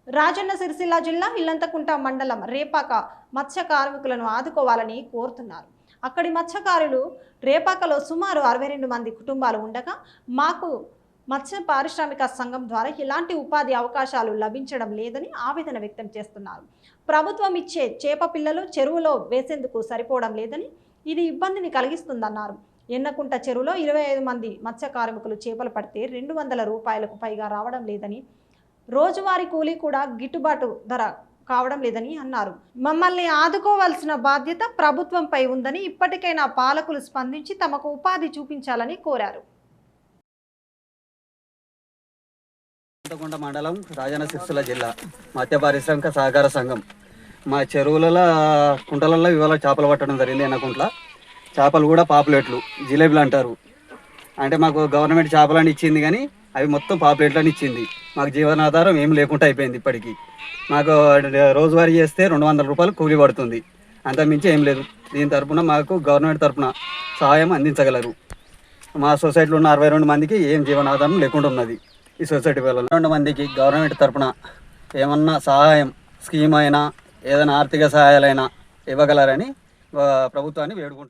రాజన్న సిరిసిల్ల జిల్లా ఇల్లంతకుంట మండలం రేపాక మత్స్య కార్మికులను ఆదుకోవాలని కోరుతున్నారు. అక్కడి మత్స్యకారులు రేపాకలో సుమారు 62 మంది కుటుంబాలు ఉండగా మాకు మత్స్య పారిశ్రామిక సంఘం ద్వారా ఎలాంటి ఉపాధి అవకాశాలు లభించడం లేదని ఆవేదన వ్యక్తం చేస్తున్నారు. ప్రభుత్వం ఇచ్చే చేప పిల్లలు చెరువులో వేసేందుకు సరిపోవడం లేదని, ఇది ఇబ్బందిని కలిగిస్తుందన్నారు. ఎన్నకుంట చెరువులో 25 మంది మత్స్య కార్మికులు చేపలు పడితే 200 రూపాయలకు పైగా రావడం లేదని, రోజువారీ కూలీ కూడా గిట్టుబాటు ధర కావడం లేదని అన్నారు. మమ్మల్ని ఆదుకోవాల్సిన బాధ్యత ప్రభుత్వంపై ఉందని, ఇప్పటికైనా పాలకులు స్పందించి తమకు ఉపాధి చూపించాలని కోరారు. ఇల్లంతకుంట మండలం రాజన్న సిరిసిల్ల జిల్లా మత్స్య పారిశ్రామిక సహకార సంఘం మా చెరువులలో కుంటలలో ఇవాళ చేపలు పట్టడం జరిగింది. ఎన్నకుంట్ల చేపలు కూడా పాపులేట్లు జిలేబీలు అంటారు. అంటే మాకు గవర్నమెంట్ చేపలని ఇచ్చింది కానీ అవి మొత్తం పాపులేట్లని ఇచ్చింది. మాకు జీవనాధారం ఏం లేకుండా అయిపోయింది. ఇప్పటికీ మాకు రోజువారీ చేస్తే 200 రూపాయలు కూలీ పడుతుంది, అంతకుమించి ఏం లేదు. దీని తరఫున మాకు గవర్నమెంట్ తరఫున సహాయం అందించగలరు. మా సొసైటీలో ఉన్న 62 మందికి ఏం జీవనాధారం లేకుండా ఉన్నది. ఈ సొసైటీ వల్ల 2 మందికి గవర్నమెంట్ తరఫున ఏమన్నా సహాయం స్కీమ్ అయినా ఏదైనా ఆర్థిక సహాయాలైనా ఇవ్వగలరని ప్రభుత్వాన్ని వేడుకుంటున్నాను.